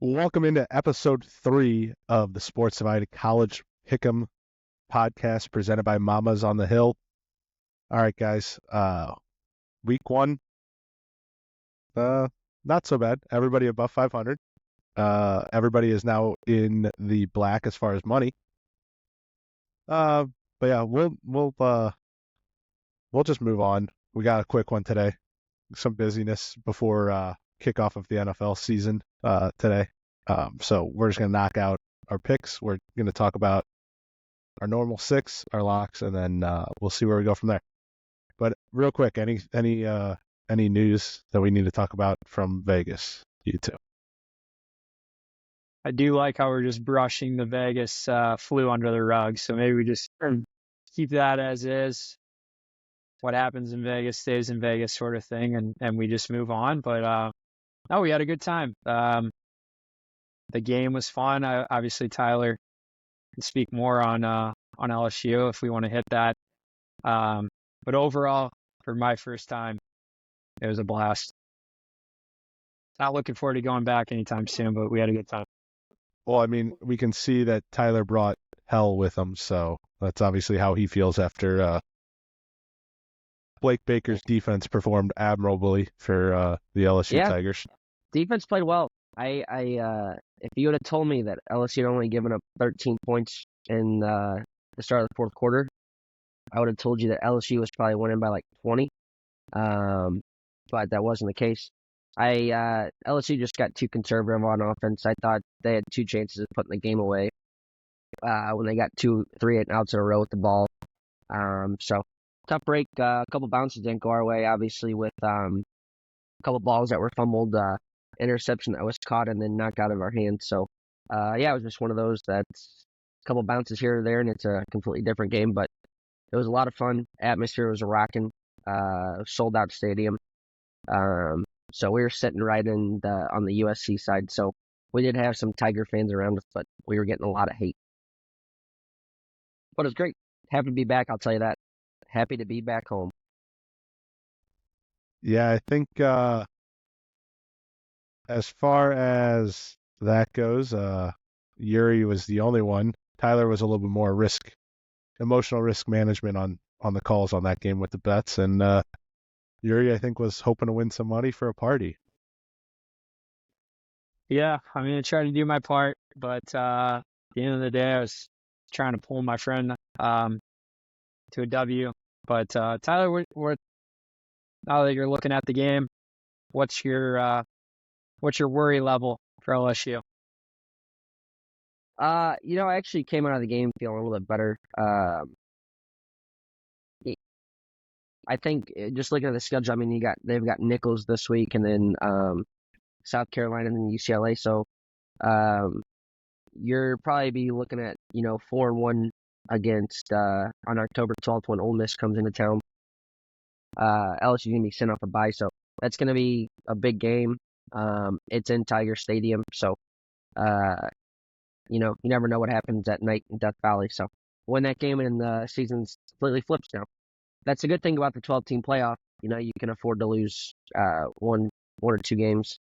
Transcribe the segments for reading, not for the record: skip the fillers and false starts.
Welcome into episode 3 of the Sports Divided College Pick'em podcast presented by Mamas on the Hill. All right, guys. Week 1, not so bad. Everybody above 500. Everybody is now in the black as far as money. But yeah, we'll just move on. We got a quick one today. Some busyness before kickoff of the NFL season today. So we're just going to knock out our picks. We're going to talk about our normal 6, our locks, and then we'll see where we go from there. But real quick, any news that we need to talk about from Vegas? You two. I do like how we're just brushing the Vegas flu under the rug. So maybe we just keep that as is. What happens in Vegas stays in Vegas, sort of thing, and we just move on. But we had a good time. The game was fun. Obviously, Tyler can speak more on LSU if we want to hit that. But overall, for my first time, it was a blast. Not looking forward to going back anytime soon, but we had a good time. Well, I mean, we can see that Tyler brought hell with him, so that's obviously how he feels after Blake Baker's defense performed admirably for the LSU Tigers. Defense played well. If you would have told me that LSU had only given up 13 points in the start of the fourth quarter, I would have told you that LSU was probably winning by like 20. But that wasn't the case. LSU just got too conservative on offense. I thought they had 2 chances of putting the game away when they got 3 outs in a row with the ball. So tough break. A couple bounces didn't go our way, obviously, with a couple balls that were fumbled, interception that was caught and then knocked out of our hands. So it was just one of those that's a couple bounces here or there, and it's a completely different game. But it was a lot of fun. Atmosphere was rocking. Sold out stadium. So we were sitting right on the USC side. So we did have some Tiger fans around us, but we were getting a lot of hate. But it was great. Happy to be back, I'll tell you that. Happy to be back home. Yeah, I think as far as that goes, Yuri was the only one. Tyler was a little bit more emotional risk management on the calls on that game with the bets, and Yuri, I think, was hoping to win some money for a party. Yeah, I'm going to try to do my part, but at the end of the day, I was trying to pull my friend to a W. But Tyler, now that you're looking at the game, what's your worry level for LSU? I actually came out of the game feeling a little bit better. I think just looking at the schedule, I mean, they've got Nichols this week, and then South Carolina and then UCLA. So you're probably be looking at 4-1 against on October 12th when Ole Miss comes into town. LSU's gonna be sent off a bye, so that's gonna be a big game. It's in Tiger Stadium, so you never know what happens at night in Death Valley. So win that game and the season's completely flips now. That's a good thing about the 12-team playoff. You can afford to lose one or 2 games.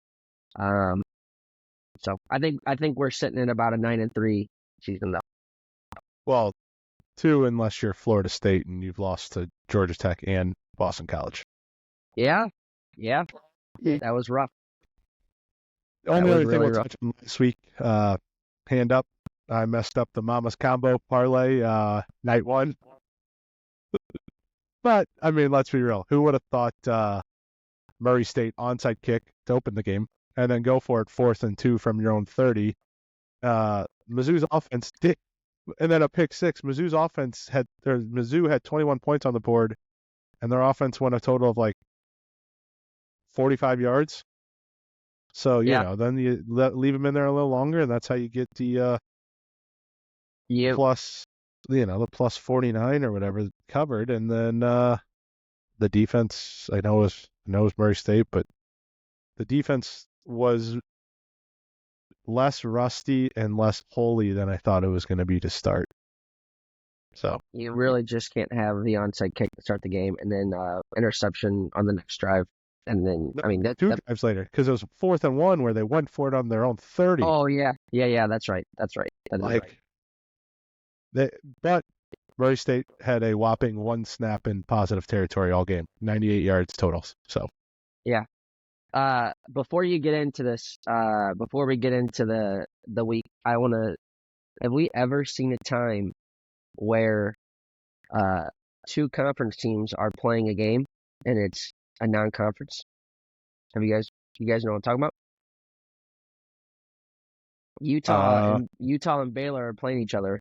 So I think we're sitting at about a 9-3 season though. Well, 2 unless you're Florida State and you've lost to Georgia Tech and Boston College. Yeah, that was rough. The only other thing we'll touch on this week, hand up, I messed up the Mama's Combo parlay night 1. But, I mean, let's be real. Who would have thought Murray State onside kick to open the game and then go for it 4th and 2 from your own 30? Mizzou's offense did, and then a pick 6. Mizzou had 21 points on the board, and their offense went a total of like 45 yards. So, then you leave them in there a little longer, and that's how you get the plus, the plus 49 or whatever covered. And then the defense, I know it was Murray State, but the defense was less rusty and less holy than I thought it was going to be to start. So you really just can't have the onside kick to start the game and then interception on the next drive. And then, No, I mean, two drives later, because it was 4th and 1 where they went for it on their own 30. oh, yeah. Yeah, that's right. That is right. But Murray State had a whopping 1 snap in positive territory all game, 98 yards totals. So Yeah. Before you get into this, before we get into the week, have we ever seen a time where two conference teams are playing a game and it's a non-conference? You guys know what I'm talking about? Utah and Baylor are playing each other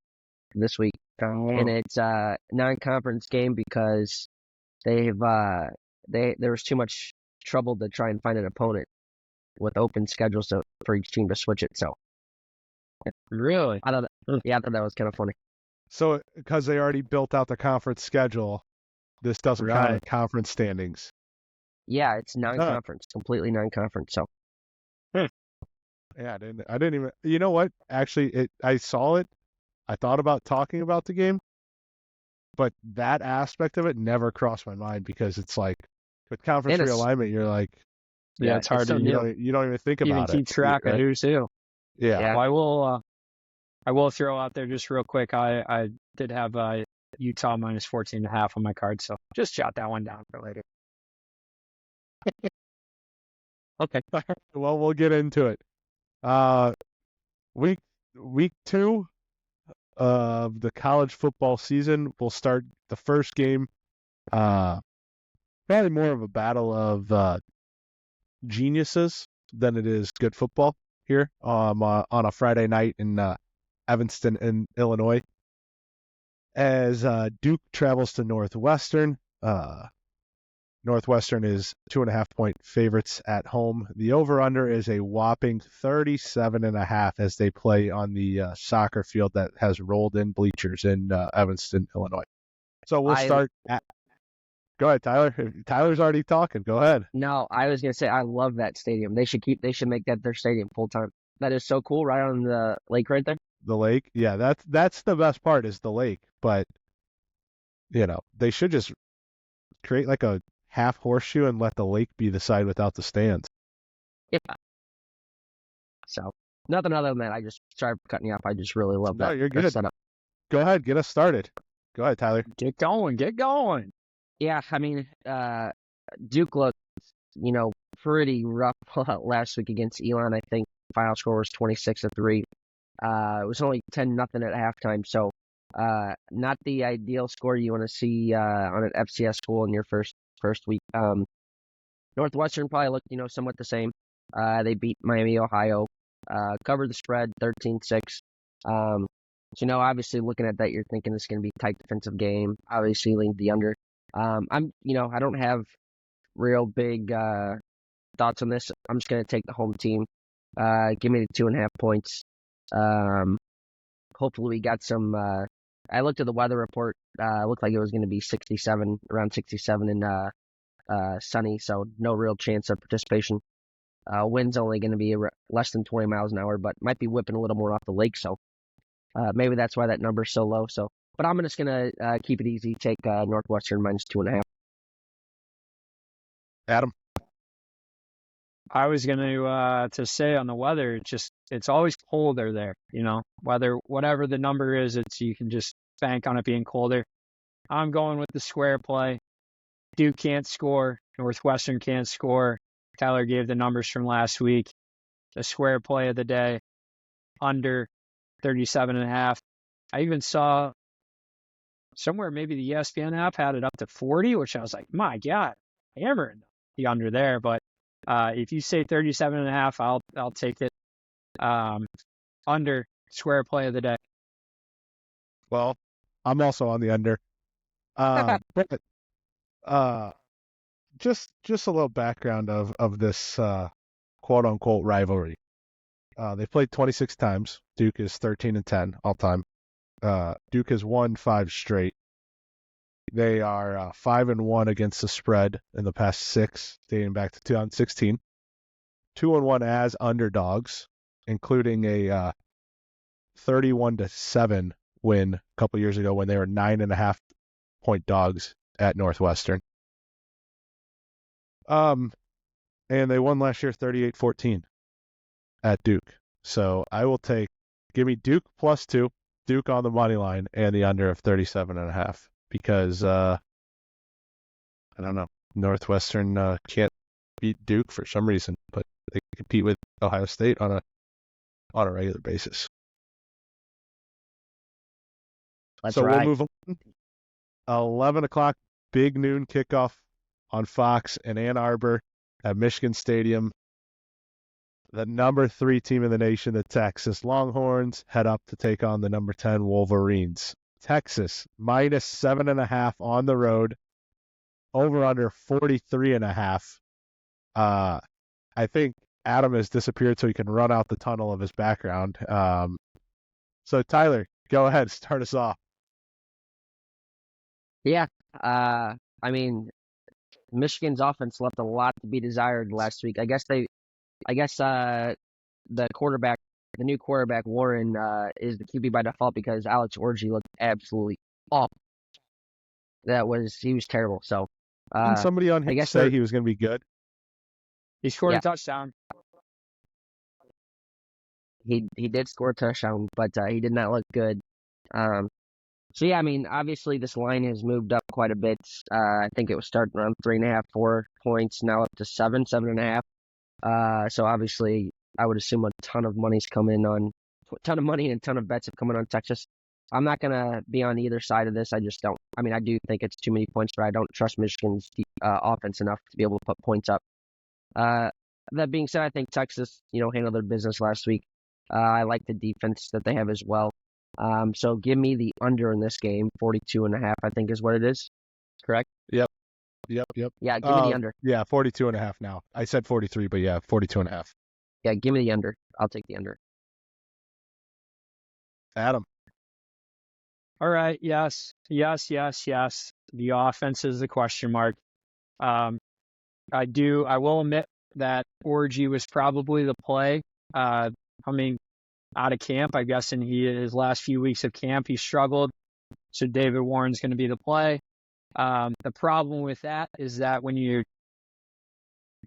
this week, and it's a non-conference game because there was too much trouble to try and find an opponent with open schedules for each team to switch it. So Really? I thought that was kind of funny. So because they already built out the conference schedule, this doesn't count in Right. the conference standings. Yeah, it's non-conference, completely non-conference. So Yeah, I didn't even. You know what? Actually, I saw it. I thought about talking about the game, but that aspect of it never crossed my mind because it's like with conference And it's- realignment, you're like, Yeah, it's hard so to new. you don't even think even about keep it. track of right. who's who. Yeah. Yeah. Well, I will throw out there just real quick. I did have Utah minus 14.5 on my card, so just jot that one down for later. Okay. Well, we'll get into it. Week 2 of the college football season will start the first game. Probably more of a battle of geniuses than it is good football here on a Friday night in Evanston, in Illinois. As Duke travels to Northwestern. Northwestern is 2.5-point favorites at home. The over-under is a whopping 37.5 as they play on the soccer field that has rolled in bleachers in Evanston, Illinois. So we'll start at. Go ahead, Tyler. Tyler's already talking. Go ahead. No, I was gonna say I love that stadium. They should make that their stadium full time. That is so cool, right on the lake right there. The lake, yeah, that's the best part is the lake. But they should just create like a half horseshoe and let the lake be the side without the stands. Yeah. So nothing other than that. I just sorry for cutting you off. I just really love that. No, you're good. Setup. Go ahead, get us started. Go ahead, Tyler. Get going. Yeah, I mean, Duke looked, pretty rough last week against Elon. I think final score was 26-3. It was only 10-0 at halftime, so not the ideal score you want to see on an FCS school in your first week. Northwestern probably looked, somewhat the same. They beat Miami, Ohio, covered the spread 13-6. So, obviously looking at that, you're thinking it's going to be a tight defensive game. Obviously, lean the under. I don't have real big thoughts on this. I'm just going to take the home team. Give me the 2.5 points. Hopefully we got some. I looked at the weather report. Looked like it was going to be 67, around 67 and sunny, so no real chance of participation. Wind's only going to be less than 20 miles an hour, but might be whipping a little more off the lake, so maybe that's why that number's so low. So, but I'm just going to keep it easy, take Northwestern minus 2.5. Adam. I was going to say on the weather, it's always colder there, whatever the number is, you can just bank on it being colder. I'm going with the square play. Duke can't score. Northwestern can't score. Tyler gave the numbers from last week. The square play of the day, under 37.5. I even saw somewhere maybe the ESPN app had it up to 40, which I was like, my God, hammering the under there. But if you say 37.5, I'll take it. Under square play of the day. Well, I'm also on the under. But just a little background of this quote unquote rivalry. They played 26 times. Duke is 13-10 all time. Duke has won 5 straight. They are 5-1 against the spread in the past 6, dating back to 2016. 2-1 as underdogs, including a 31-7 win a couple years ago when they were 9.5-point dogs at Northwestern. And they won last year 38-14 at Duke. So I will give me Duke +2, Duke on the money line, and the under of 37.5 because I don't know, Northwestern can't beat Duke for some reason, but they compete with Ohio State on a regular basis. We'll move on. 11 o'clock, big noon kickoff on Fox in Ann Arbor at Michigan Stadium. The number 3 team in the nation, the Texas Longhorns, head up to take on the number 10 Wolverines. Texas -7.5 on the road, over under 43.5. I think Adam has disappeared so he can run out the tunnel of his background. So Tyler, go ahead, start us off. Yeah. I mean, Michigan's offense left a lot to be desired last week. I guess the new quarterback Warren is the QB by default because Alex Orji looked absolutely awful. He was terrible. So Didn't somebody on here say he was going to be good? He scored a touchdown. He did score a touchdown, but he did not look good. So yeah, I mean, obviously this line has moved up quite a bit. I think it was starting around 3.5, 4 points, now up to 7.5. So obviously, I would assume a ton of money and a ton of bets have come in on Texas. I'm not gonna be on either side of this. I just don't. I mean, I do think it's too many points, but I don't trust Michigan's offense enough to be able to put points up. That being said, I think Texas, handled their business last week. I like the defense that they have as well. So give me the under in this game, 42.5, I think is what it is. Correct? Yep. Yeah, give me the under. Yeah, 42.5 now. I said 43, but yeah, 42.5. Yeah, give me the under. I'll take the under. Adam. All right. Yes. The offense is the question mark. I will admit that Orji was probably the play. Coming out of camp, I guess in his last few weeks of camp, he struggled. So David Warren's going to be the play. The problem with that is that when you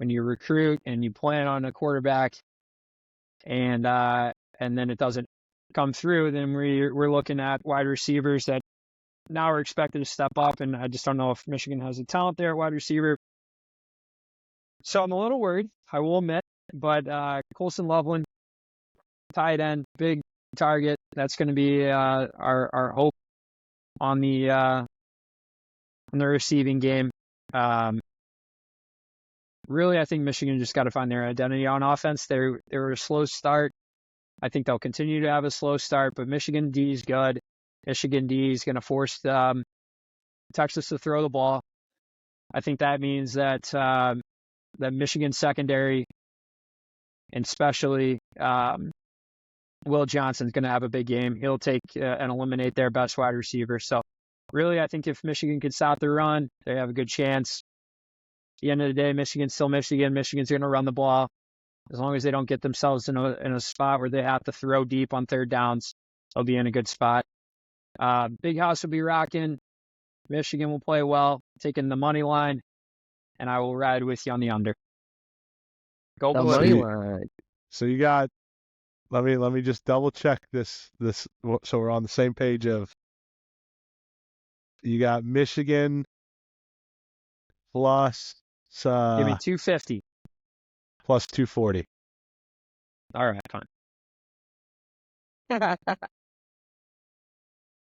recruit and you plan on a quarterback and then it doesn't come through, then we're looking at wide receivers that now are expected to step up, and I just don't know if Michigan has the talent there at wide receiver. So I'm a little worried, I will admit, but Colson Loveland, tight end, big target. That's going to be our hope on the receiving game. Really, I think Michigan just got to find their identity on offense. They were a slow start. I think they'll continue to have a slow start, but Michigan D is good. Michigan D is going to force Texas to throw the ball. I think that means that the Michigan secondary, and especially Will Johnson's going to have a big game. He'll take and eliminate their best wide receiver. So really, I think if Michigan can stop the run, they have a good chance. At the end of the day, Michigan's still Michigan. Michigan's going to run the ball. As long as they don't get themselves in a spot where they have to throw deep on third downs, they'll be in a good spot. Big House will be rocking. Michigan will play well, taking the money line, and I will ride with you on the under. Go the Blue. money line. So you got. Let me just double check this so we're on the same page. You got Michigan plus Give me 250. plus 240. All right, fine.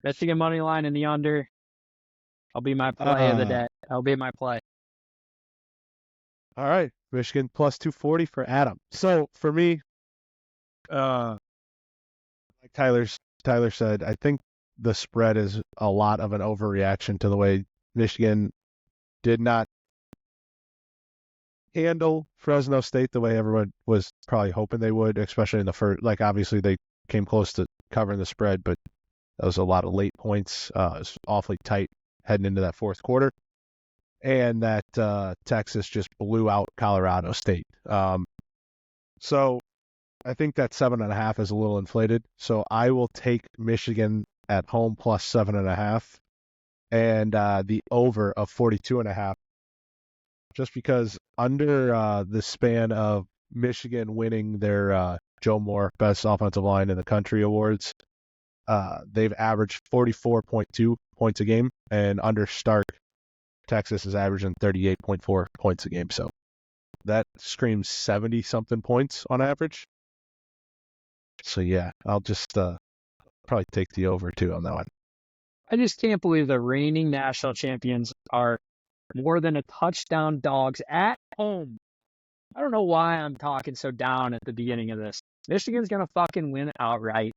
Michigan money line in the under. I'll be my play of the day. I'll be my play. All right, Michigan plus 240 for Adam. So for me, like Tyler said, I think the spread is a lot of an overreaction to the way Michigan did not handle Fresno State the way everyone was probably hoping they would, especially in the first. Like obviously they came close to covering the spread, but that was a lot of late points. It was awfully tight heading into that fourth quarter, and that Texas just blew out Colorado State. So I think that 7.5 is a little inflated. So I will take Michigan at home plus 7.5, and the over of 42.5 just because under the span of Michigan winning their Joe Moore Best Offensive Line in the Country awards, they've averaged 44.2 points a game, and under Stark, Texas is averaging 38.4 points a game. So that screams 70-something points on average. So yeah, I'll just probably take the over too on that one. I just can't believe the reigning national champions are more than a touchdown dogs at home. I don't know why I'm talking so down at the beginning of this. Michigan's going to fucking win outright.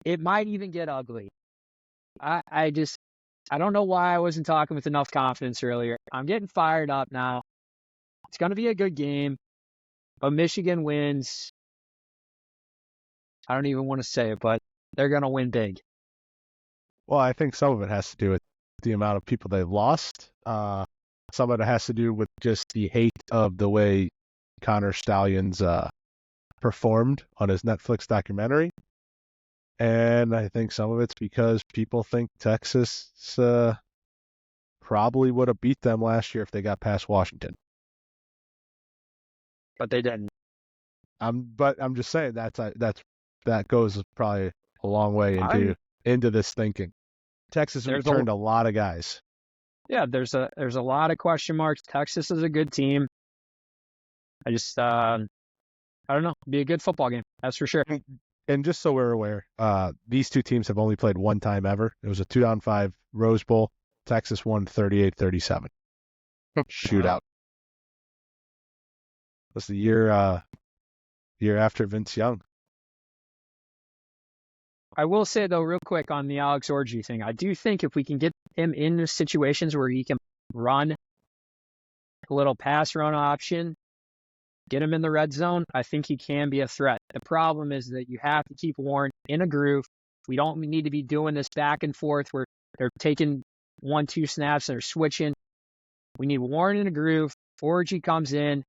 It might even get ugly. I don't know why I wasn't talking with enough confidence earlier. I'm getting fired up now. It's going to be a good game, but Michigan wins. I don't even want to say it, but they're going to win big. Well, I think some of it has to do with the amount of people they've lost. Some of it has to do with just the hate of the way Connor Stallions performed on his Netflix documentary. And I think some of it's because people think Texas probably would have beat them last year if they got past Washington. But they didn't. But I'm just saying that goes probably a long way into this thinking. Texas returned a lot of guys. Yeah, there's a lot of question marks. Texas is a good team. I just I don't know. It'll be a good football game, that's for sure. And just so we're aware, these two teams have only played one time ever. It was a 2-5 Rose Bowl. Texas won 38-37. Shootout. That's the year after Vince Young. I will say, though, real quick on the Alex Orji thing, I do think if we can get him in situations where he can run a little pass run option, get him in the red zone, I think he can be a threat. The problem is that you have to keep Warren in a groove. We don't need to be doing this back and forth where they're taking 1-2 snaps and they're switching. We need Warren in a groove. Orji comes in,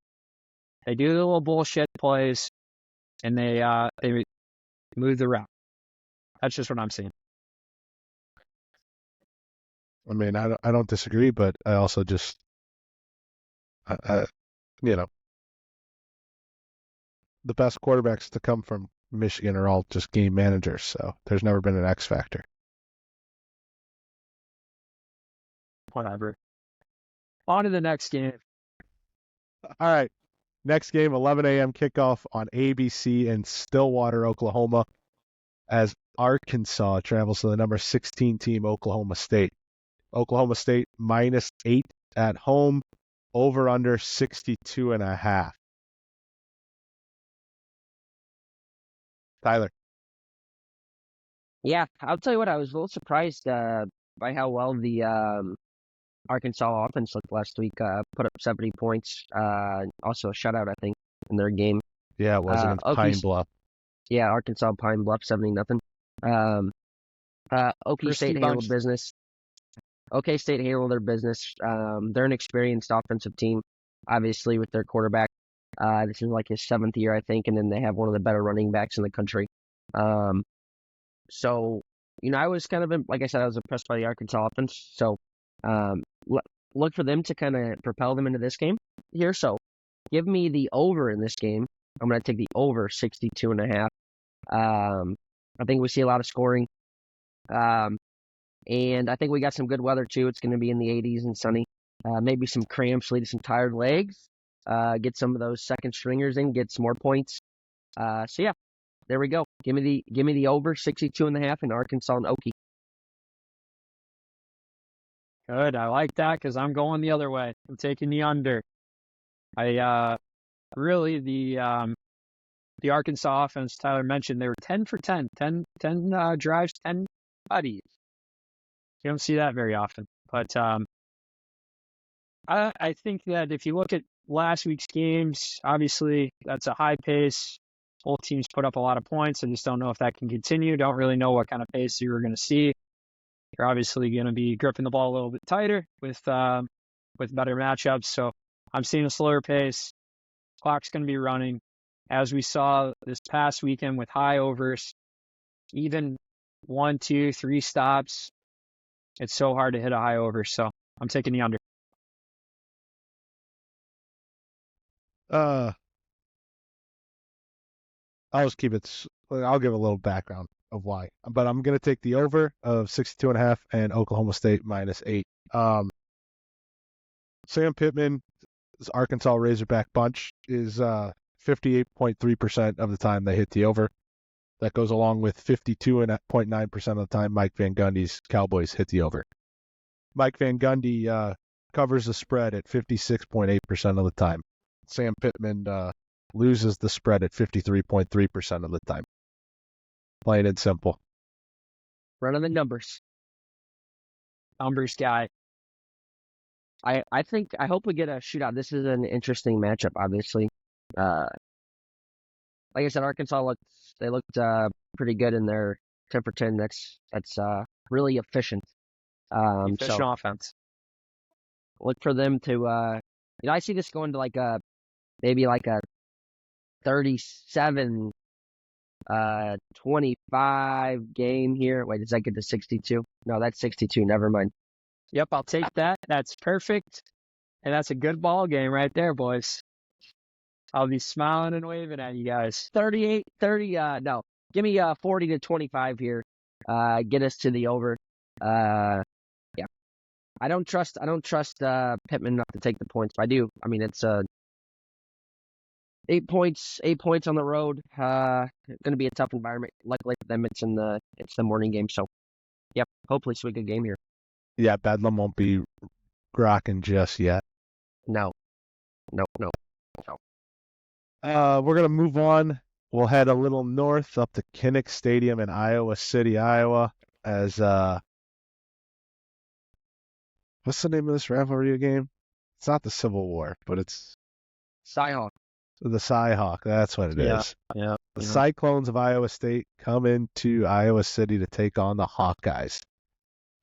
they do the little bullshit plays, and they move the route. That's just what I'm saying. I mean, I don't disagree, but I also just, you know, the best quarterbacks to come from Michigan are all just game managers, so there's never been an X factor. Whatever. On to the next game. All right. Next game, 11 a.m. kickoff on ABC in Stillwater, Oklahoma, as Arkansas travels to the number 16 team, Oklahoma State. Oklahoma State -8 at home, over under 62.5. Tyler. Yeah, I'll tell you what, I was a little surprised by how well the Arkansas offense looked last week. Put up 70 points. Also a shutout, I think, in their game. Yeah, it was against Pine Bluff. Yeah, Arkansas Pine Bluff, 70-0. OK State handled business. OK State handled their business. They're an experienced offensive team, obviously, with their quarterback. This is like his 7th year, I think, and then they have one of the better running backs in the country. So, I was kind of, like I said, I was impressed by the Arkansas offense. So, look for them to kind of propel them into this game here. So, give me the over in this game. I'm going to take the over 62.5. I think we see a lot of scoring. And I think we got some good weather, too. It's going to be in the 80s and sunny. Maybe some cramps lead to some tired legs. Get some of those second stringers in, get some more points. So, yeah, there we go. Give me the over 62.5 in Arkansas and Okie. Good. I like that because I'm going the other way. I'm taking the under. Really, the Arkansas offense, Tyler mentioned, they were 10 for 10 drives, 10 buddies. You don't see that very often. But I think that if you look at last week's games, obviously that's a high pace. Both teams put up a lot of points. I just don't know if that can continue. Don't really know what kind of pace you were going to see. You're obviously going to be gripping the ball a little bit tighter with better matchups. So I'm seeing a slower pace. Clock's going to be running. As we saw this past weekend with high overs, even 1, 2, 3 stops, it's so hard to hit a high over. So I'm taking the under. Uh, I'll just keep it. I'll give a little background of why, but I'm gonna take the over of 62.5 and Oklahoma State -8. Sam Pittman's Arkansas Razorback bunch is 58.3% of the time they hit the over. That goes along with 52.9% of the time Mike Van Gundy's Cowboys hit the over. Mike Van Gundy covers the spread at 56.8% of the time. Sam Pittman loses the spread at 53.3% of the time. Plain and simple. Running the numbers. Numbers guy. I hope we get a shootout. This is an interesting matchup, obviously. Like I said, Arkansas looked pretty good in their 10 for 10. That's really efficient. Efficient So offense. look for them to I see this going to maybe like a 37 25 game here. Wait, does that get to 62? No, that's 62. Never mind. Yep, I'll take that. That's perfect. And that's a good ball game right there, boys. I'll be smiling and waving at you guys. 38, 30, no. Give me 40 to 25 here. Get us to the over. Yeah. I don't trust Pittman enough to take the points, but I do. I mean, it's 8 points on the road. Going to be a tough environment. Luckily for them, it's the morning game. So, yep. Hopefully, it's a good game here. Yeah, Bedlam won't be rocking just yet. No. We're gonna move on. We'll head a little north up to Kinnick Stadium in Iowa City, Iowa. As what's the name of this rivalry game? It's not the Civil War, but it's Cyhawk. the Cyhawk. That's what it is. Yeah. The Cyclones of Iowa State come into Iowa City to take on the Hawkeyes.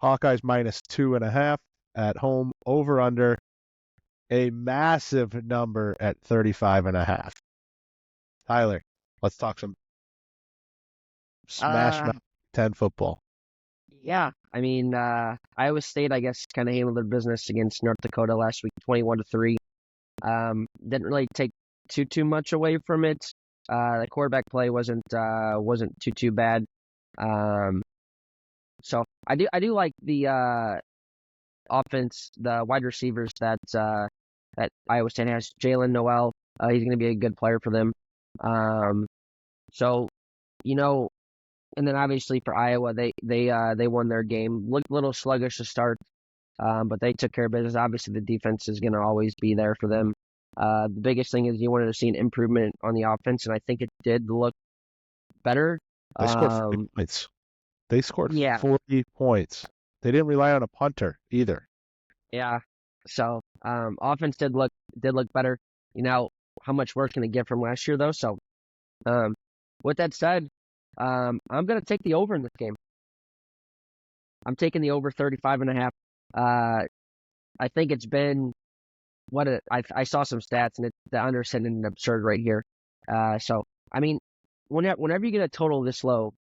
Hawkeyes -2.5 at home, over under a massive number at 35.5. Tyler, let's talk some Smash Mouth 10 football. Yeah, I mean, Iowa State, I guess, kind of handled their business against North Dakota last week, 21-3. Didn't really take too much away from it. The quarterback play wasn't too bad. So I do like the offense, the wide receivers that Iowa State has. Jalen Noel, he's going to be a good player for them. So, and then obviously for Iowa, they won their game. Looked a little sluggish to start, but they took care of business. Obviously, the defense is going to always be there for them. The biggest thing is you wanted to see an improvement on the offense, and I think it did look better. They scored 40 points. They scored 40 points. They didn't rely on a punter either. Yeah. So offense did look better. How much work can they get from last year though? So with that said, I'm gonna take the over in this game. I'm taking the over 35.5. I think it's been I saw some stats and the under is hitting absurd right here. So I mean, whenever you get a total this low,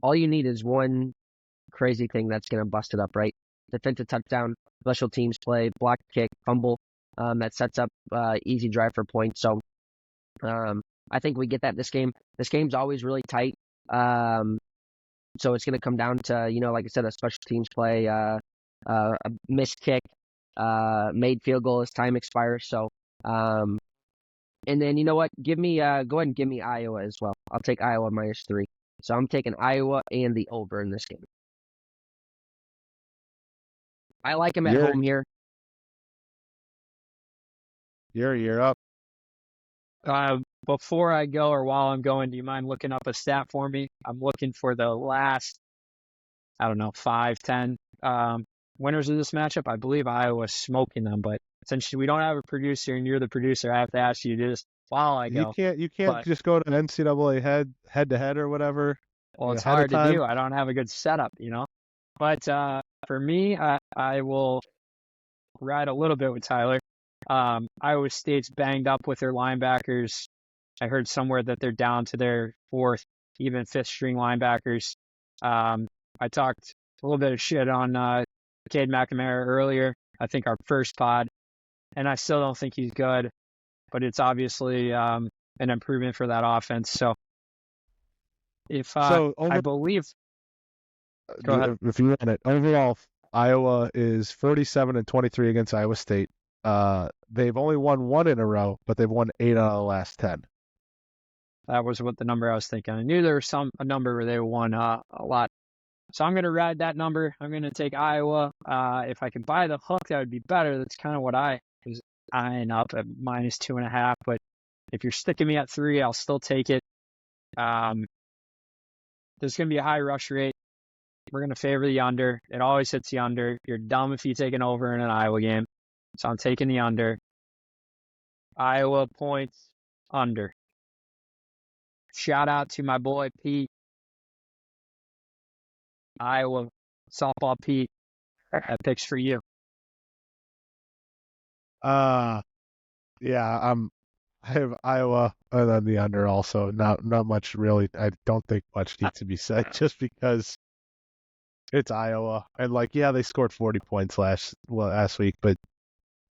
all you need is one crazy thing that's gonna bust it up, right? Defensive touchdown, special teams play, block kick, fumble, that sets up easy drive for points. So I think we get that this game. This game's always really tight. So it's going to come down to, like I said, a special teams play, a missed kick, made field goal as time expires. So, and then you know what? Go ahead and give me Iowa as well. I'll take Iowa -3. So I'm taking Iowa and the over in this game. I like him at home here. You're up. Before I go or while I'm going, do you mind looking up a stat for me? I'm looking for the last, 5, 10 winners of this matchup. I believe Iowa's smoking them, but since we don't have a producer and you're the producer, I have to ask you this while I go. You can't just go to NCAA head to head or whatever. Well, it's hard to do. I don't have a good setup, But for me, I will ride a little bit with Tyler. Iowa State's banged up with their linebackers. I heard somewhere that they're down to their fourth, even fifth string linebackers. I talked a little bit of shit on Cade McNamara earlier, I think our first pod, and I still don't think he's good. but it's obviously an improvement for that offense. So if So I believe, go ahead. if you run it overall, Iowa is 47-23 against Iowa State. They've only won one in a row, but they've won 8 out of the last 10. That was what the number I was thinking. I knew there was a number where they won a lot. So I'm going to ride that number. I'm going to take Iowa. If I could buy the hook, that would be better. That's kind of what I was eyeing up at -2.5. But if you're sticking me at 3, I'll still take it. There's going to be a high rush rate. We're going to favor the under. It always hits the under. You're dumb if you take an over in an Iowa game. So I'm taking the under. Iowa points under. Shout out to my boy Pete. Iowa softball Pete. That pick's for you. Yeah, I have Iowa and then the under also. Not much really. I don't think much needs to be said just because it's Iowa. And they scored 40 points last week, but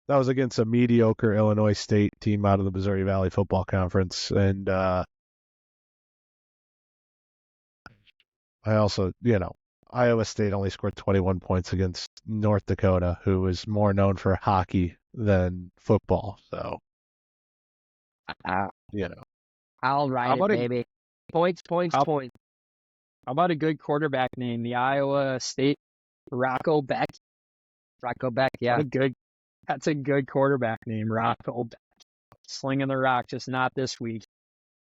that was against a mediocre Illinois State team out of the Missouri Valley Football Conference. And I also, Iowa State only scored 21 points against North Dakota, who is more known for hockey than football. So, I'll ride it, baby. Points. How about a good quarterback name? The Iowa State Rocco Beck. Rocco Beck, yeah. That's a good quarterback name, Rocco Beck. Slinging the rock, just not this week.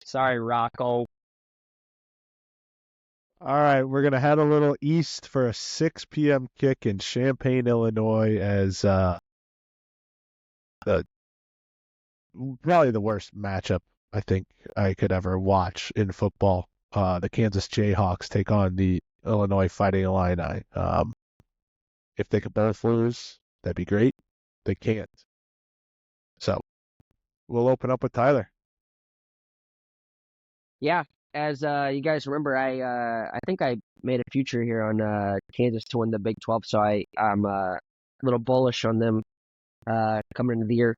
Sorry, Rocco. All right, we're going to head a little east for a 6 p.m. kick in Champaign, Illinois, as probably the worst matchup I think I could ever watch in football. The Kansas Jayhawks take on the Illinois Fighting Illini. If they could both lose, that'd be great. They can't. So we'll open up with Tyler. Yeah, as you guys remember, I think I made a future here on Kansas to win the Big 12, so I'm a little bullish on them coming into the year.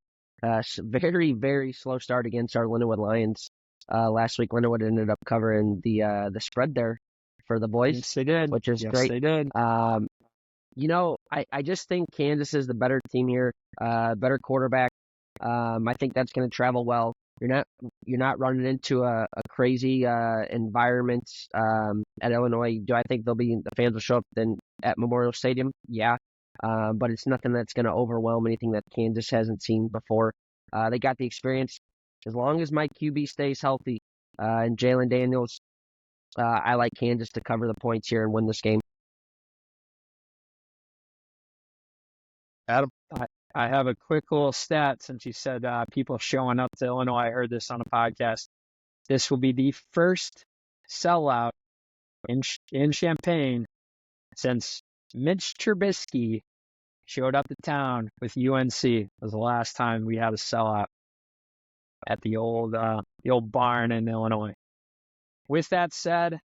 Very, very slow start against our Lindenwood Lions. Last week, Lindenwood ended up covering the spread there for the boys. Yes, they did. Which is great. Yes, they did. I just think Kansas is the better team here, better quarterback. I think that's going to travel well. You're not running into a crazy environment at Illinois. Do I think the fans will show up then at Memorial Stadium? Yeah. But it's nothing that's going to overwhelm anything that Kansas hasn't seen before. They got the experience. As long as my QB stays healthy and Jalen Daniels, I like Kansas to cover the points here and win this game. Adam? I have a quick little stat since you said people showing up to Illinois. I heard this on a podcast. This will be the first sellout in Champaign since Mitch Trubisky showed up to town with UNC. It was the last time we had a sellout at the old barn in Illinois. With that said,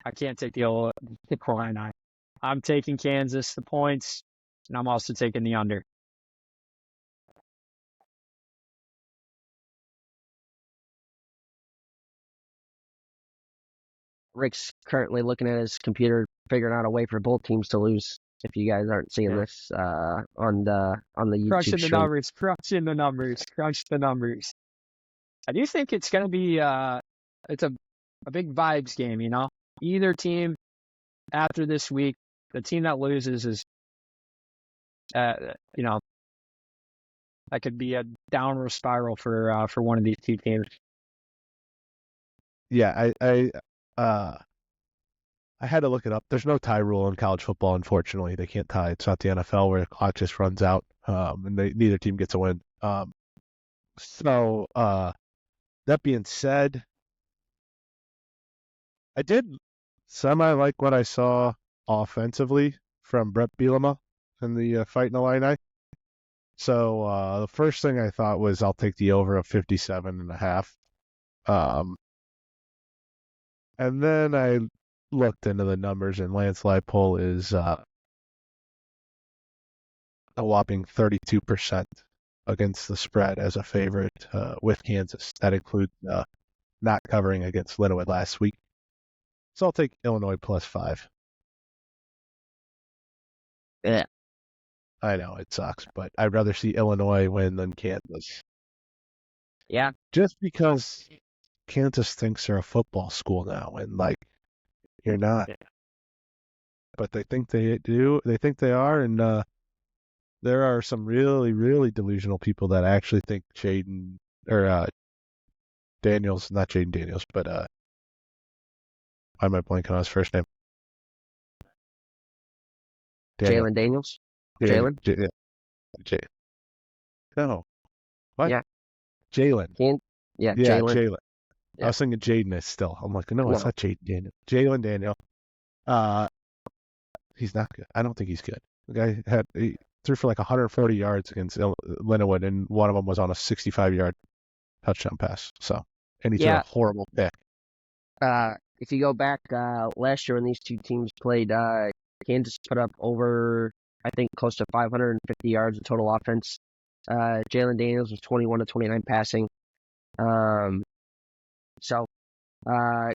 I can't take the Illini. I'm taking Kansas, the points, and I'm also taking the under. Rick's currently looking at his computer, figuring out a way for both teams to lose. If you guys aren't seeing this on the YouTube Crushing stream. Crunch the numbers. I do think it's going to be it's a big vibes game, Either team after this week, the team that loses is, that could be a downward spiral for one of these two teams. Yeah, I had to look it up. There's no tie rule in college football, unfortunately. They can't tie. It's not the NFL where the clock just runs out, and neither team gets a win. So that being said, I did semi like what I saw offensively from Brett Bielema and the Fighting Illini. So the first thing I thought was I'll take the over of 57.5. And then I looked into the numbers, and Lance Leipold is a whopping 32%. against the spread as a favorite with Kansas. That includes not covering against Linwood last week. So I'll take Illinois +5. Yeah. I know it sucks, but I'd rather see Illinois win than Kansas. Yeah. Just because Kansas thinks they're a football school now, and like you're not. But they think they do. They think they are, and there are some really, really delusional people that actually think Jaden or Daniels, not Jaden Daniels, but why am I blanking on his first name? Jalen Daniels. Jalen. Jalen. No. What? Yeah. Jalen. Yeah. Yeah, Jalen. Jalen. Yeah. I was thinking Jaden is still. I'm like, no, it's No. not Jaden Daniel. Jalen Daniel. He's not good. I don't think he's good. The guy he threw for like 140 yards against Linwood, and one of them was on a 65-yard touchdown pass. So, and he threw a horrible pick. If you go back last year when these two teams played, Kansas put up over, I think, close to 550 yards of total offense. Jalen Daniels was 21 to 29 passing. So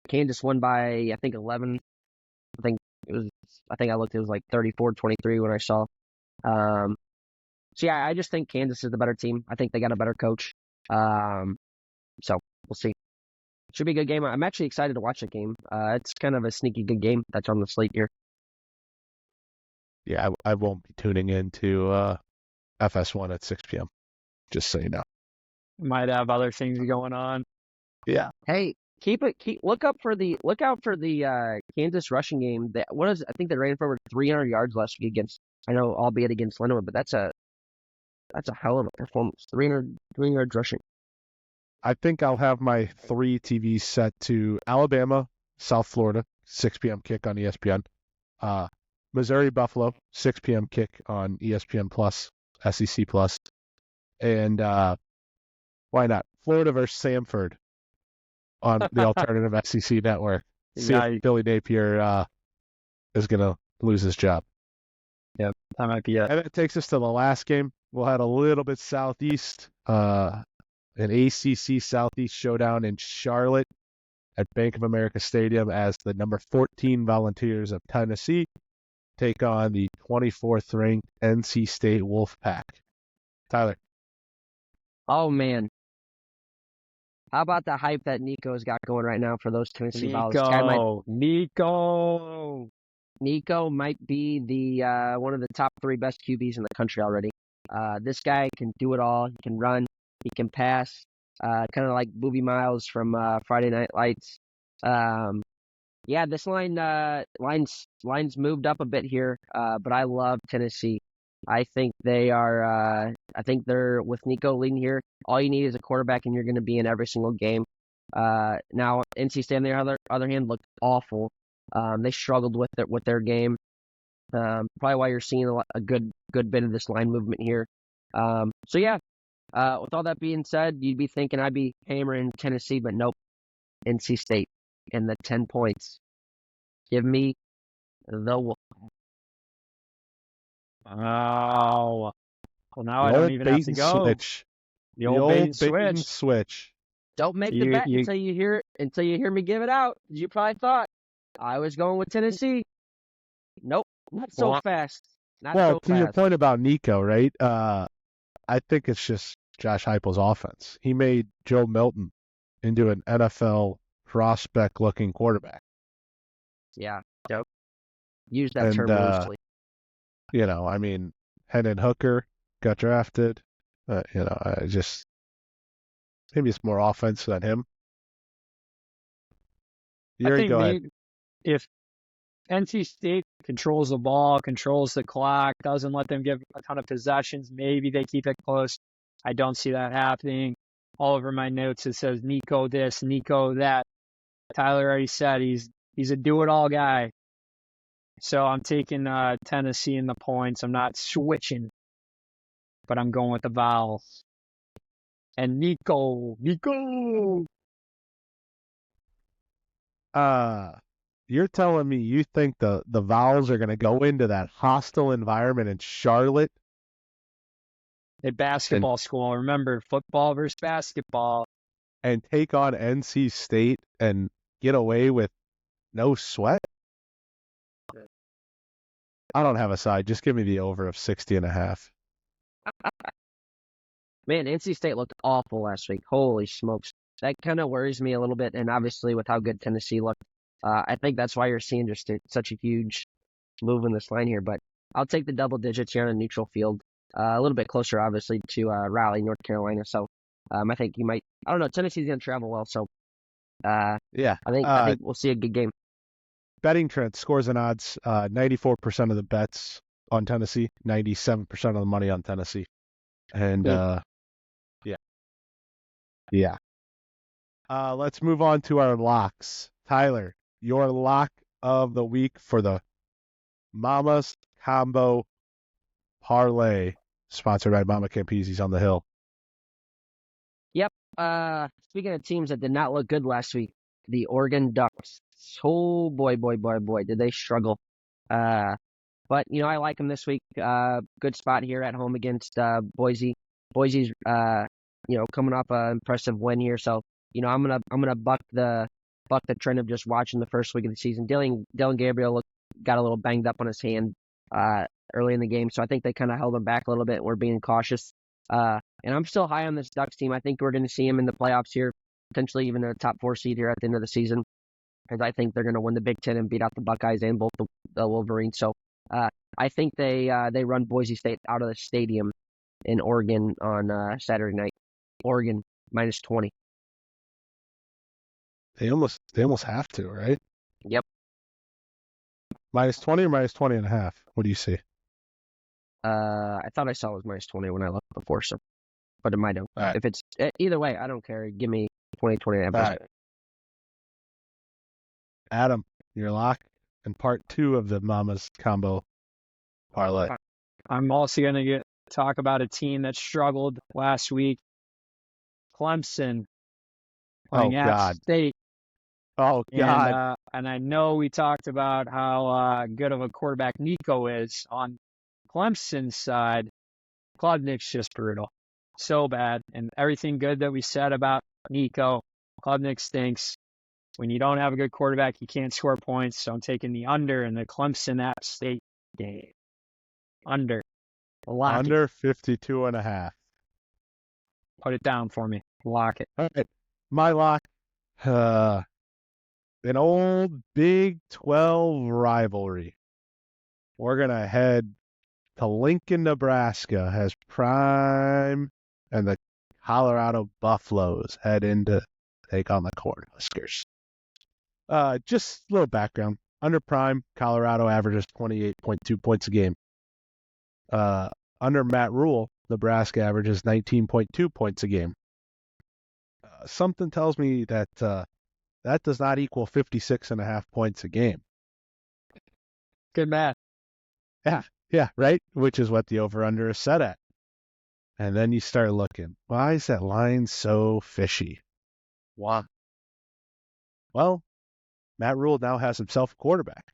Kansas won by, I think, 11. I think I looked, it was like 34-23 when I saw. So yeah, I just think Kansas is the better team. I think they got a better coach. So we'll see. Should be a good game. I'm actually excited to watch the game. It's kind of a sneaky good game that's on the slate here. Yeah, I won't be tuning in to FS1 at 6 p.m. Just so you know. Might have other things going on. Yeah. Hey, look out for the Kansas rushing game. I think they ran for over 300 yards last week against, I know, albeit against Linwood, but that's a hell of a performance. 300 yards rushing. I think I'll have my 3 TVs set to Alabama, South Florida, 6 p.m. kick on ESPN. Missouri, Buffalo, 6 p.m. kick on ESPN Plus, SEC Plus. And why not? Florida versus Samford on the alternative SEC network. See if Billy Napier is going to lose his job. Yeah, that might be it. And that takes us to the last game. We'll head a little bit southeast. An ACC Southeast showdown in Charlotte at Bank of America Stadium as the number 14 Volunteers of Tennessee take on the 24th ranked NC State Wolfpack. Tyler. Oh, man. How about the hype that Nico's got going right now for those Tennessee Vols? Nico might be the one of the top 3 best QBs in the country already. This guy can do it all. He can run. He can pass. Kind of like Booby Miles from Friday Night Lights. Yeah, this line's moved up a bit here, but I love Tennessee. I think they are. I think they're with Nico leading here. All you need is a quarterback, and you're going to be in every single game. Now NC State on the other hand looked awful. They struggled with their game. Probably why you're seeing a good bit of this line movement here. So yeah. With all that being said, you'd be thinking I'd be hammering Tennessee, but nope. NC State and the 10 points. Give me the Wolf. Oh. Well, now I don't even have to go. Switch. The old bait and switch. Don't make the bet until you hear me give it out. You probably thought I was going with Tennessee. Nope. Not so fast. To your point about Nico, right? I think it's just Josh Heupel's offense. He made Joe Milton into an NFL prospect-looking quarterback. Yeah. Yep. Use that term loosely. I mean, Hendon Hooker got drafted. I just maybe it's more offense than him. Yuri, go ahead. If NC State controls the ball, controls the clock, doesn't let them give a ton of possessions, maybe they keep it close. I don't see that happening. All over my notes it says Nico this, Nico that. Tyler already said he's a do-it-all guy. So I'm taking Tennessee in the points. I'm not switching, but I'm going with the Vols. And Nico. You're telling me you think the Vols are going to go into that hostile environment in Charlotte A basketball school. Remember, football versus basketball. and take on NC State and get away with no sweat? I don't have a side. Just give me the over of 60.5. Man, NC State looked awful last week. Holy smokes. That kind of worries me a little bit. And obviously, with how good Tennessee looked, I think that's why you're seeing just such a huge move in this line here. But I'll take the double digits here on a neutral field. A little bit closer, obviously, to Raleigh, North Carolina. So I think you might. I don't know. Tennessee's going to travel well. So Yeah. I think we'll see a good game. Betting trend scores and odds. 94% of the bets on Tennessee, 97% of the money on Tennessee. And yeah. Let's move on to our locks. Tyler, your lock of the week for the Mama's Combo Parlay, sponsored by Mama Campese's on the Hill. Yep. Speaking of teams that did not look good last week, the Oregon Ducks. Oh boy, did they struggle. But I like them this week. Good spot here at home against Boise. Boise's coming off an impressive win here, so I'm gonna buck the trend of just watching the first week of the season. Dylan Gabriel got a little banged up on his hand early in the game, so I think they kind of held him back a little bit. We're being cautious, and I'm still high on this Ducks team. I think we're going to see him in the playoffs here, potentially even a top 4 seed here at the end of the season, because I think they're going to win the Big Ten and beat out the Buckeyes and both the Wolverines. So I think they run Boise State out of the stadium in Oregon on Saturday night. Oregon minus 20. They almost have to, right? Yep. Minus 20 or minus 20.5? What do you see? I thought I saw it was minus 20 when I left before, so but it might have. Right. If it's either way, I don't care. Give me 20.5. Right. Adam, your lock and part 2 of the Mama's Combo Parlay. I'm also going to talk about a team that struggled last week. Clemson playing at State. Oh, God. And I know we talked about how good of a quarterback Nico is. On Clemson's side, Klubnik's just brutal. So bad. And everything good that we said about Nico, Klubnik stinks. When you don't have a good quarterback, you can't score points. So I'm taking the under in the Clemson App State game. Under. Under 52.5. Put it down for me. Lock it. All right. My lock. An old Big 12 rivalry. We're going to head to Lincoln, Nebraska as Prime and the Colorado Buffaloes head in to take on the Cornhuskers. Just a little background. Under Prime, Colorado averages 28.2 points a game. Under Matt Rule, Nebraska averages 19.2 points a game. Something tells me that that does not equal 56.5 points a game. Good math. Yeah, right? Which is what the over-under is set at. And then you start looking, why is that line so fishy? Why? Well, Matt Rule now has himself a quarterback.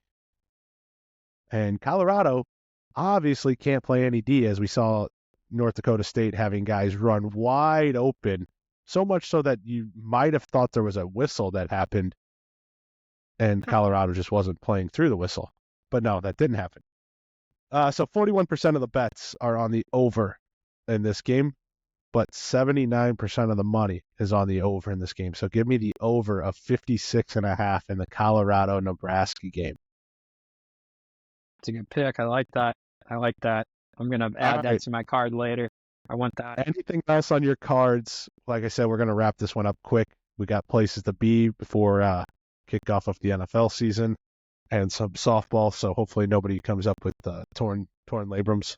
And Colorado obviously can't play any D, as we saw North Dakota State having guys run wide open, so much so that you might have thought there was a whistle that happened and Colorado just wasn't playing through the whistle. But no, that didn't happen. So 41% of the bets are on the over in this game, but 79% of the money is on the over in this game. So give me the over of 56.5 in the Colorado-Nebraska game. It's a good pick. I like that. I'm going to add that to my card later. I want that. Anything else on your cards? Like I said, we're going to wrap this one up quick. We got places to be before kickoff of the NFL season and some softball, so hopefully nobody comes up with torn labrums.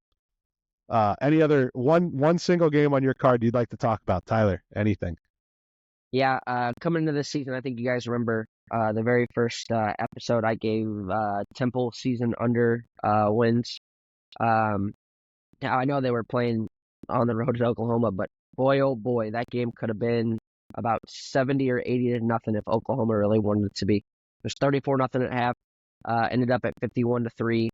Any other one single game on your card you'd like to talk about, Tyler? Anything? Yeah, coming into this season, I think you guys remember the very first episode I gave Temple season under wins. Now I know they were playing on the road to Oklahoma, but boy, oh boy, that game could have been about 70 or 80 to nothing if Oklahoma really wanted it to be. It was 34-0 at half. Ended up at 51-3.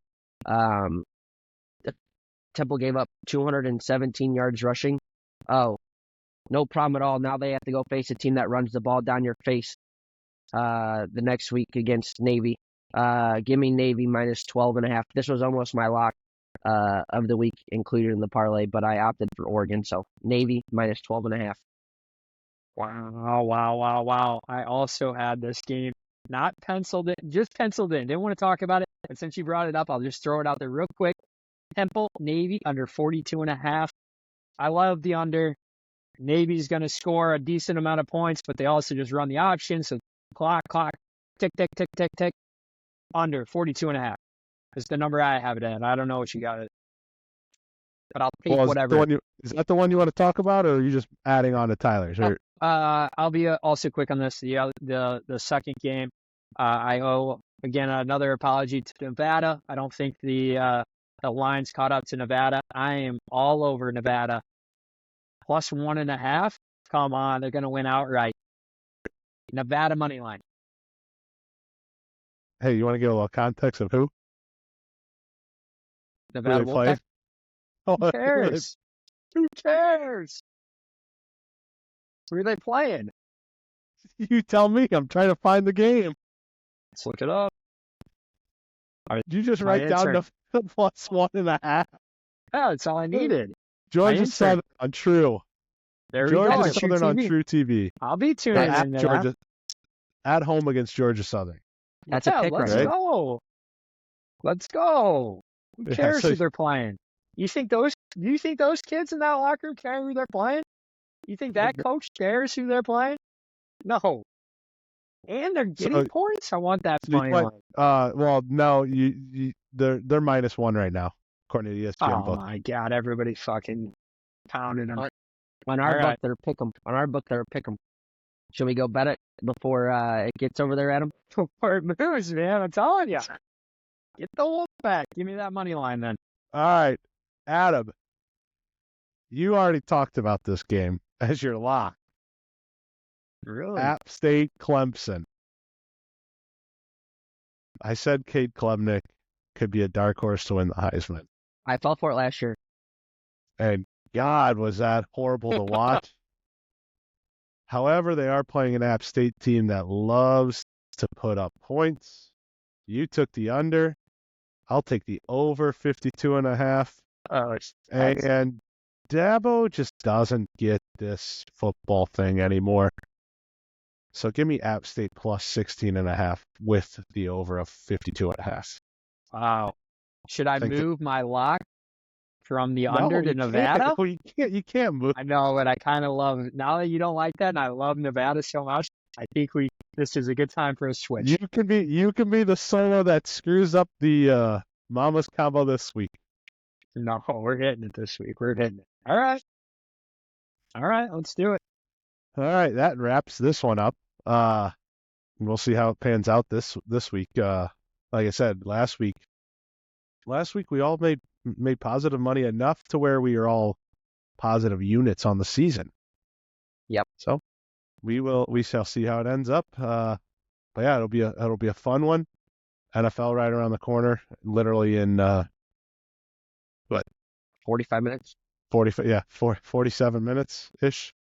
Temple gave up 217 yards rushing. Oh, no problem at all. Now they have to go face a team that runs the ball down your face the next week against Navy. Give me Navy minus 12.5. This was almost my lock of the week included in the parlay, but I opted for Oregon. So Navy minus 12.5. Wow. I also had this game not penciled in, just penciled in. Didn't want to talk about it, but since you brought it up, I'll just throw it out there real quick. Temple, Navy, under 42.5. I love the under. Navy's going to score a decent amount of points, but they also just run the option. So clock, tick. Under 42.5 is the number I have it at. I don't know what you got it, but I'll take whatever. Is that the one you want to talk about, or are you just adding on to Tyler's? Or... I'll be also quick on this. The second game, I owe again another apology to Nevada. I don't think the line's caught up to Nevada. I am all over Nevada. Plus 1.5. Come on, they're going to win outright. Nevada money line. Hey, you want to give a little context of who? Nevada Wolfpack? Who cares? Who cares? Who are they playing? You tell me. I'm trying to find the game. Let's look it up. Did you just write down the plus 1.5? Yeah, that's all I needed. Georgia Southern on True. There we Georgia go. Southern on True TV. I'll be tuning in there. At home against Georgia Southern. That's a pick, let's right? go. Let's go. Who cares who they're playing? Do you think those kids in that locker room care who they're playing? You think that coach cares who they're playing? No. And they're getting points? I want that money line. Well, no, they're -1 right now, according to ESPN. Oh my God, everybody fucking pounded them. On our book, they're pick 'em. On our book, they're pick 'em. Should we go bet it before it gets over there, Adam? Before it moves, man, I'm telling you. Get the wolf back. Give me that money line then. All right, Adam. You already talked about this game as your lock. Really? App State, Clemson. I said Cade Klubnik could be a dark horse to win the Heisman. I fell for it last year. And God, was that horrible to watch. However, they are playing an App State team that loves to put up points. You took the under. I'll take the over 52.5. And Dabo just doesn't get this football thing anymore. So give me App State plus 16.5 with the over of 52.5. Wow. Should I move my lock from the under to Nevada? You can't move. I know, but I kind of love it. Now that you don't like that, and I love Nevada so much, I think this is a good time for a switch. You can be the solo that screws up the Mama's combo this week. No, we're hitting it this week. We're hitting it. All right, let's do it. All right, that wraps this one up. We'll see how it pans out this week. Like I said, last week we all made positive money enough to where we are all positive units on the season. Yep. So we shall see how it ends up. But yeah, it'll be a fun one. NFL right around the corner, literally in 45 minutes. 47 minutes ish.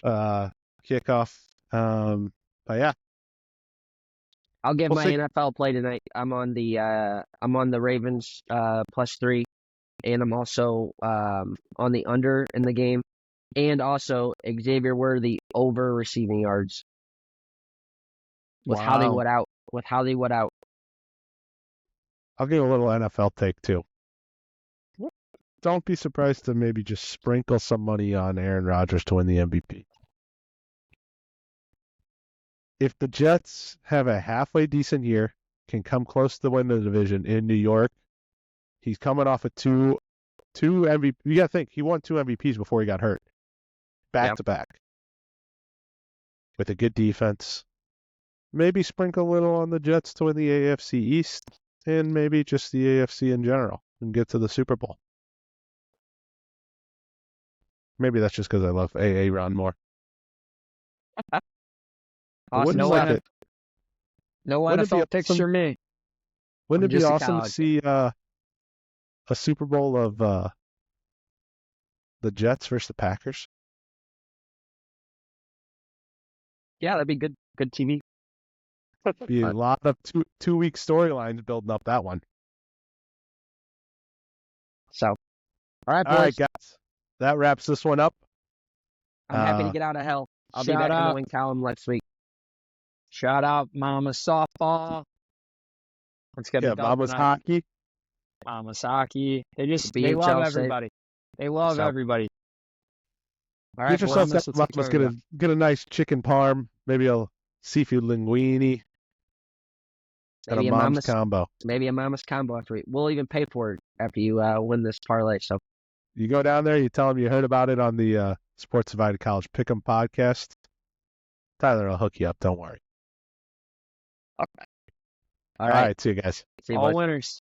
Kickoff. But yeah. I'll give my NFL play tonight. I'm on the Ravens +3, and I'm also on the under in the game, and also Xavier Worthy over receiving yards with Hollywood out. I'll give a little NFL take too. Don't be surprised to maybe just sprinkle some money on Aaron Rodgers to win the MVP. If the Jets have a halfway decent year, can come close to win the division in New York, he's coming off of two MVP. You got to think, he won 2 MVPs before he got hurt. Back to back. With a good defense. Maybe sprinkle a little on the Jets to win the AFC East, and maybe just the AFC in general, and get to the Super Bowl. Maybe that's just because I love AA Ron more. Awesome. No NFL picks for me. Wouldn't it be awesome to see a Super Bowl of the Jets versus the Packers? Yeah, that'd be good TV. Be a lot of two-week storylines building up that one. So, all right, boys. All right, guys. That wraps this one up. I'm happy to get out of hell. I'll be shout back in the out. win column next week. Shout out Mama Softball. Let's get a Mama's hockey. Mama's hockey. They love BHL safe. everybody. They love everybody. All right, Get yourself boys. that Mama's. Get a nice chicken parm, maybe a seafood linguine, and maybe a mom's combo. Maybe a Mama's combo after we'll even pay for it after you win this parlay. So you go down there, you tell them you heard about it on the Sports Divided College Pick'em podcast. Tyler will hook you up. Don't worry. Okay. All right. See you guys. See you, All boys. winners.